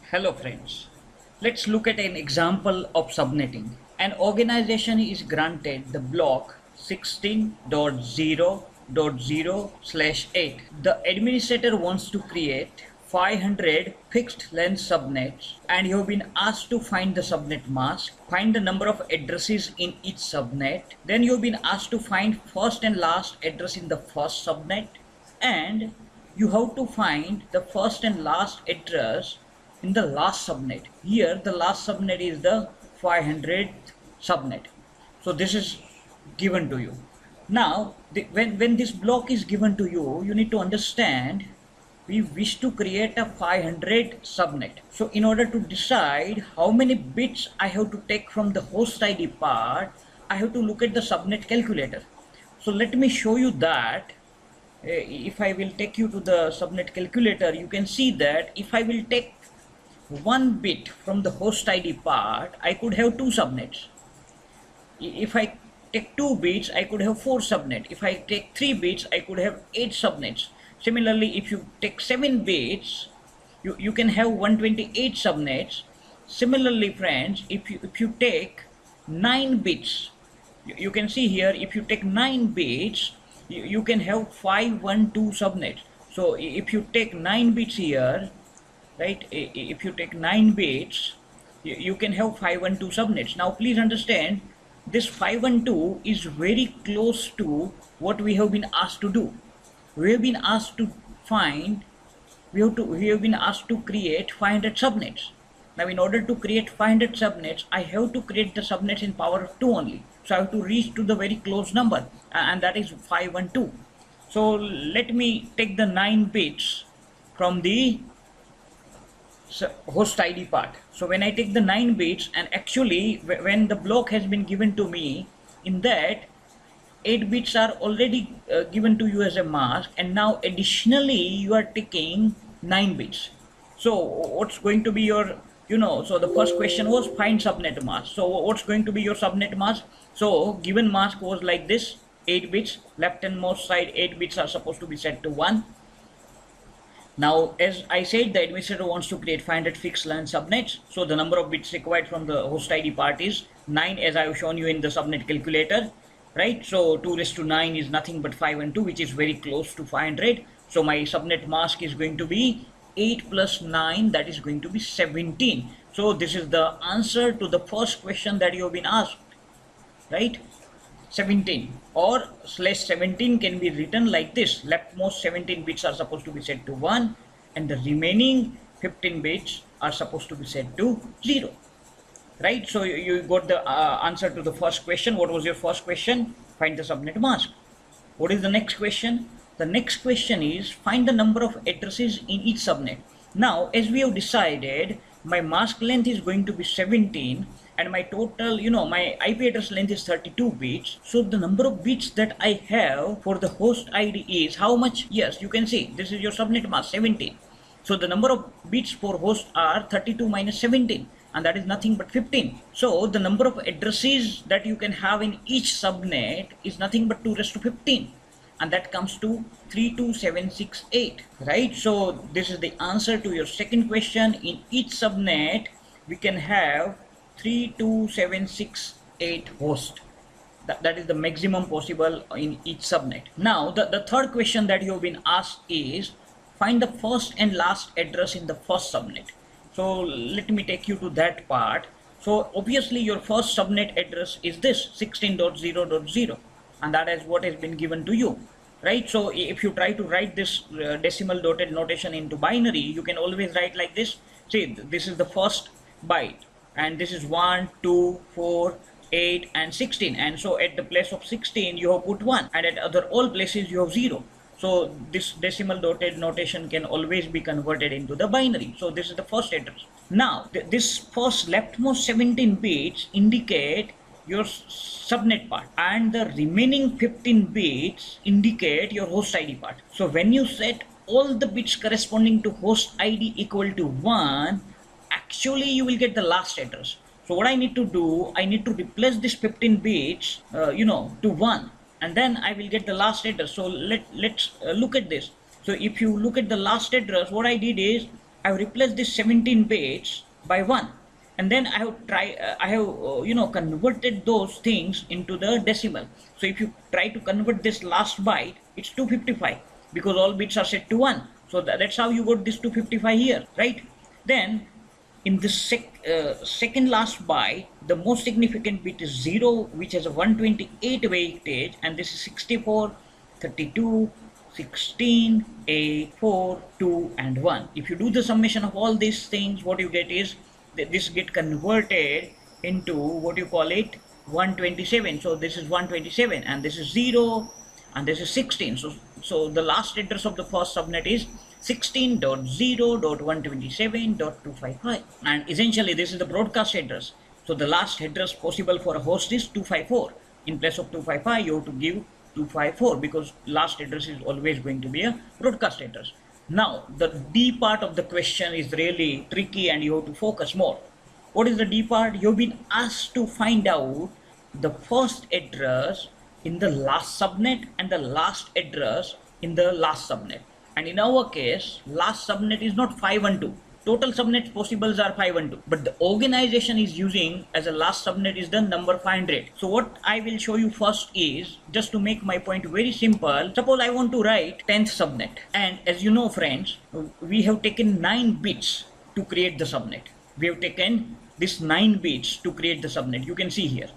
Hello friends, let's look at an example of subnetting. An organization is granted the block 16.0.0/8. The administrator wants to create 500 fixed length subnets and you have been asked to find the subnet mask, find the number of addresses in each subnet, then you have been asked to find first and last address in the first subnet, and you have to find the first and last address in the last subnet. Here the last subnet is the 500th subnet. So this is given to you. Now when this block is given to you, you need to understand we wish to create a 500 subnet. So in order to decide how many bits I have to take from the host ID part, I have to look at the subnet calculator. So let me show you that. If I will take you to the subnet calculator, you can see that if I will take one bit from the host ID part, I could have two subnets. If I take 2 bits, I could have 4 subnets. If I take 3 bits, I could have 8 subnets. Similarly, if you take 7 bits, you can have 128 subnets. Similarly, friends, if you take 9 bits, you can see here, if you take 9 bits, you can have 512 subnets. So if you take 9 bits here, right, if you take 9 bits, you can have 512 subnets. Now please understand, this 512 is very close to what we have been asked to do. We have been asked to find, we have been asked to create 500 subnets. Now in order to create 500 subnets, I have to create the subnets in power of 2 only. So I have to reach to the very close number, and that is 512. So let me take the 9 bits from the host ID part. So when I take the 9 bits, and actually when the block has been given to me, in that 8 bits are already given to you as a mask, and now additionally you are taking 9 bits. So what's going to be your, so the first question was find subnet mask. So what's going to be your subnet mask? So given mask was like this: 8 bits, left and most side 8 bits are supposed to be set to 1. Now, as I said, the administrator wants to create 500 fixed length subnets. So the number of bits required from the host ID part is 9, as I have shown you in the subnet calculator, right? So 2 raised to 9 is nothing but 5 and 2, which is very close to 500. So my subnet mask is going to be 8 plus 9, that is going to be 17. So this is the answer to the first question that you have been asked, right? 17 or /17 can be written like this: leftmost 17 bits are supposed to be set to 1 and the remaining 15 bits are supposed to be set to 0, right? So you got the answer to the first question. What was your first question? Find the subnet mask. What is the next question? The next question is find the number of addresses in each subnet. Now as we have decided, my mask length is going to be 17 and my total, my IP address length is 32 bits. So the number of bits that I have for the host ID is how much? Yes, you can see this is your subnet mask, 17. So the number of bits for host are 32 minus 17, and that is nothing but 15. So the number of addresses that you can have in each subnet is nothing but 2 raised to 15. And that comes to 32768, right? So this is the answer to your second question. In each subnet, we can have 32768 hosts. That is the maximum possible in each subnet. Now the third question that you have been asked is find the first and last address in the first subnet. So let me take you to that part. So obviously your first subnet address is this 16.0.0, and that is what has been given to you, right? So if you try to write this decimal dotted notation into binary, you can always write like this. See, this is the first byte, and this is 1, 2, 4, 8 and 16, and so at the place of 16 you have put 1, and at other all places you have 0. So this decimal dotted notation can always be converted into the binary. So this is the first address. Now this first leftmost 17 bits indicate your subnet part, and the remaining 15 bits indicate your host ID part. So when you set all the bits corresponding to host ID equal to 1, actually you will get the last address. So what I need to do, I need to replace this 15 bits to 1, and then I will get the last address. So let's look at this. So if you look at the last address, what I did is I have replaced this 17 bits by 1, and then I have converted those things into the decimal. So if you try to convert this last byte, it's 255 because all bits are set to 1. So that's how you got this 255 here, right? Then in the second last byte, the most significant bit is 0, which has a 128 weightage, and this is 64, 32, 16, 8, 4, 2, and 1. If you do the summation of all these things, what you get is that this get converted into what you call it 127. So this is 127, and this is 0, and this is 16. So the last address of the first subnet is 16.0.127.255, and essentially this is the broadcast address. So the last address possible for a host is 254. In place of 255, you have to give 254 because last address is always going to be a broadcast address. Now the D part of the question is really tricky and you have to focus more. What is the D part? You've been asked to find out the first address in the last subnet and the last address in the last subnet. And in our case, last subnet is not 512. Total subnets possibles are 512, but the organization is using as a last subnet is the number 500. So what I will show you first is, just to make my point very simple, suppose I want to write 10th subnet, and as you know friends, we have taken 9 bits to create the subnet. We have taken this 9 bits to create the subnet. You can see here.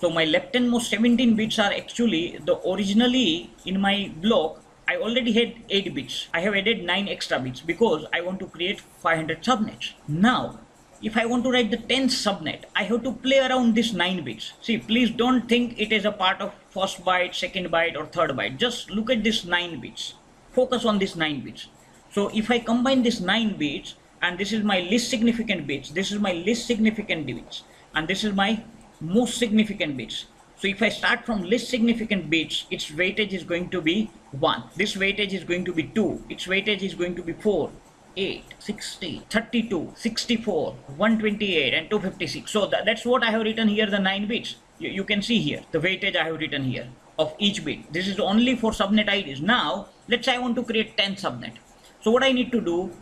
So my leftmost 17 bits are actually the originally in my block I already had 8 bits. I have added 9 extra bits because I want to create 500 subnets. Now, if I want to write the 10th subnet, I have to play around this 9 bits. See, please don't think it is a part of first byte, second byte or third byte. Just look at this 9 bits. Focus on this 9 bits. So if I combine this 9 bits, and this is my least significant bits, this is my least significant bits, and this is my most significant bits. So if I start from least significant bits, its weightage is going to be 1. This weightage is going to be 2. Its weightage is going to be 4, 8, 60, 32, 64, 128 and 256. So that's what I have written here, the 9 bits. You can see here, the weightage I have written here of each bit. This is only for subnet IDs. Now, let's say I want to create 10 subnet. So what I need to do,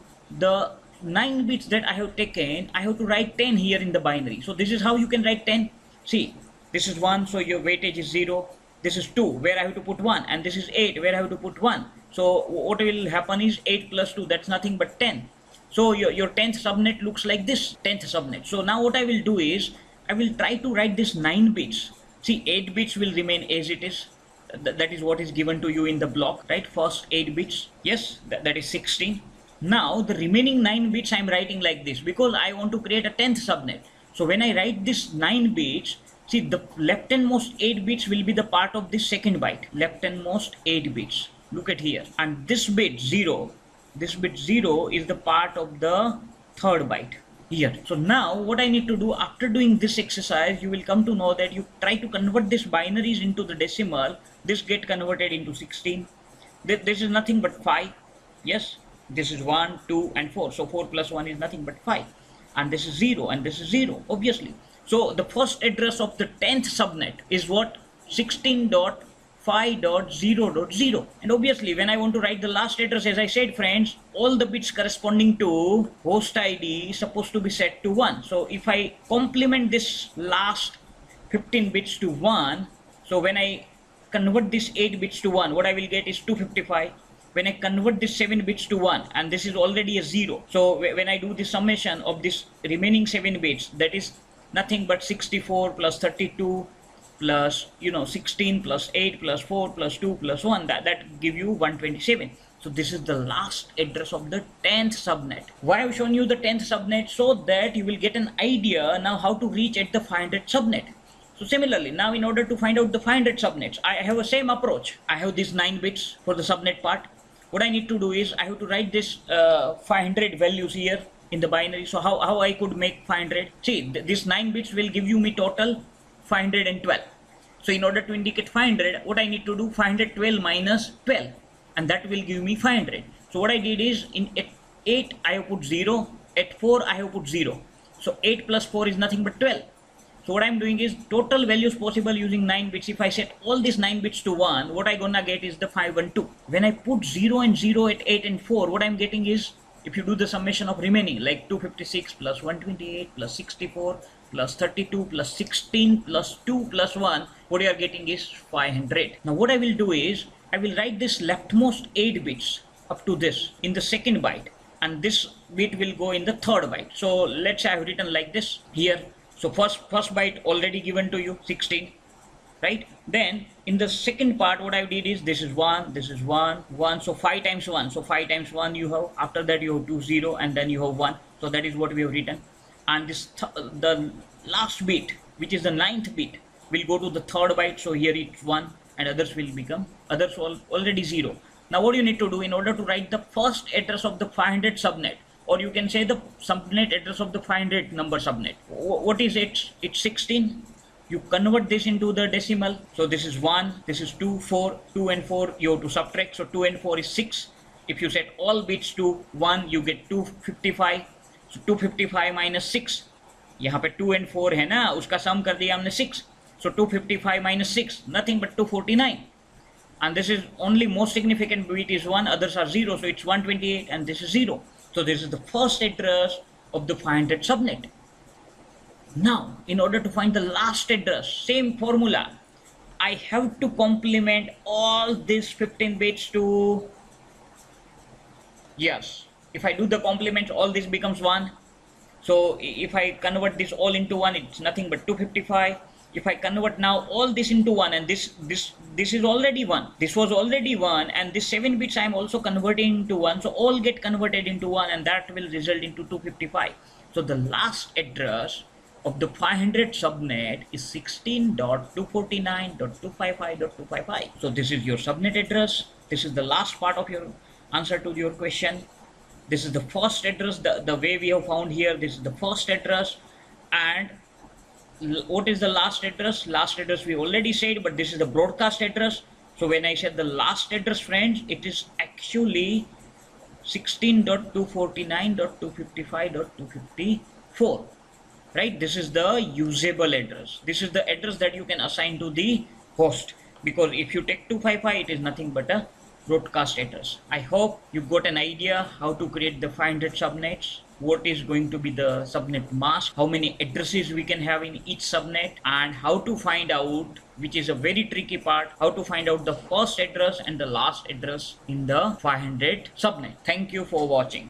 the 9 bits that I have taken, I have to write 10 here in the binary. So this is how you can write 10. See. This is 1, so your weightage is 0. This is 2, where I have to put 1. And this is 8, where I have to put 1. So what will happen is 8 plus 2, that's nothing but 10. So your 10th subnet looks like this, 10th subnet. So now what I will do is, I will try to write this 9 bits. See, 8 bits will remain as it is. That is what is given to you in the block, right? First 8 bits, yes, that is 16. Now the remaining 9 bits I am writing like this because I want to create a 10th subnet. So when I write this 9 bits, see, the leftmost 8 bits will be the part of this second byte. Leftmost 8 bits. Look at here. And this bit 0, this bit 0 is the part of the third byte here. So now what I need to do after doing this exercise, you will come to know that you try to convert these binaries into the decimal. This get converted into 16. This is nothing but 5. Yes, this is 1, 2 and 4. So 4 plus 1 is nothing but 5. And this is 0 and this is 0, obviously. So the first address of the 10th subnet is what? 16.5.0.0. And obviously when I want to write the last address, as I said friends, all the bits corresponding to host ID is supposed to be set to 1. So if I complement this last 15 bits to 1, so when I convert this 8 bits to 1, what I will get is 255. When I convert this 7 bits to 1, and this is already a 0. So when I do the summation of this remaining 7 bits, that is nothing but 64 plus 32 plus 16 plus 8 plus 4 plus 2 plus 1, that give you 127. So this is the last address of the 10th subnet. Why I've shown you the 10th subnet? So that you will get an idea now how to reach at the 500 subnet. So similarly, now in order to find out the 500 subnets, I have a same approach. I have these 9 bits for the subnet part. What I need to do is I have to write this 500 values here in the binary. So how I could make 500? See, this 9 bits will give you me total 512. So in order to indicate 500, what I need to do, 512 minus 12, and that will give me 500. So what I did is, at 8 I have put 0, at 4 I have put 0. So 8 plus 4 is nothing but 12. So what I'm doing is total values possible using 9 bits. If I set all these 9 bits to 1, what I gonna get is the 512. When I put 0 and 0 at 8 and 4, what I'm getting is if you do the summation of remaining, like 256 plus 128 plus 64 plus 32 plus 16 plus 2 plus 1, what you are getting is 500. Now what I will do is, I will write this leftmost 8 bits up to this in the second byte, and this bit will go in the third byte. So let's say I have written like this here. So first byte already given to you, 16, right? Then in the second part, what I did is, this is 1, this is 1, 1, so 5 times 1, so 5 times 1 you have, after that you have 2 0, and then you have 1, so that is what we have written. And this the last bit, which is the 9th bit, will go to the third byte, so here it's 1, and others will become, others already 0. Now what you need to do in order to write the first address of the 500 subnet, or you can say the subnet address of the 500 number subnet, what is it? It's 16. You convert this into the decimal. So this is 1, this is 2, 4, 2 and 4 you have to subtract, so 2 and 4 is 6. If you set all bits to 1, you get 255. So 255 minus 6, यहाँ पे 2 and 4 है ना, उसका sum कर दिया हमने 6. So 255 minus 6, nothing but 249. And this is only most significant bit is 1, others are 0, so it's 128, and this is 0. So this is the first address of the 500 subnet. Now, in order to find the last address, same formula, I have to complement all these 15 bits to, yes, if I do the complement, all this becomes 1. So if I convert this all into 1, it's nothing but 255. If I convert now all this into 1, and this is already 1, this was already 1, and this 7 bits I am also converting into 1, so all get converted into 1, and that will result into 255. So the last address of the 500 subnet is 16.249.255.255. So this is your subnet address. This is the last part of your answer to your question. This is the first address, the way we have found here. This is the first address. And what is the last address? Last address we already said, but this is the broadcast address. So when I said the last address, friends, it is actually 16.249.255.254. Right, this is the usable address. This is the address that you can assign to the host, because if you take 255, it is nothing but a broadcast address. I hope you got an idea how to create the 500 subnets, what is going to be the subnet mask, how many addresses we can have in each subnet, and how to find out, which is a very tricky part, how to find out the first address and the last address in the 500 subnet. Thank you for watching.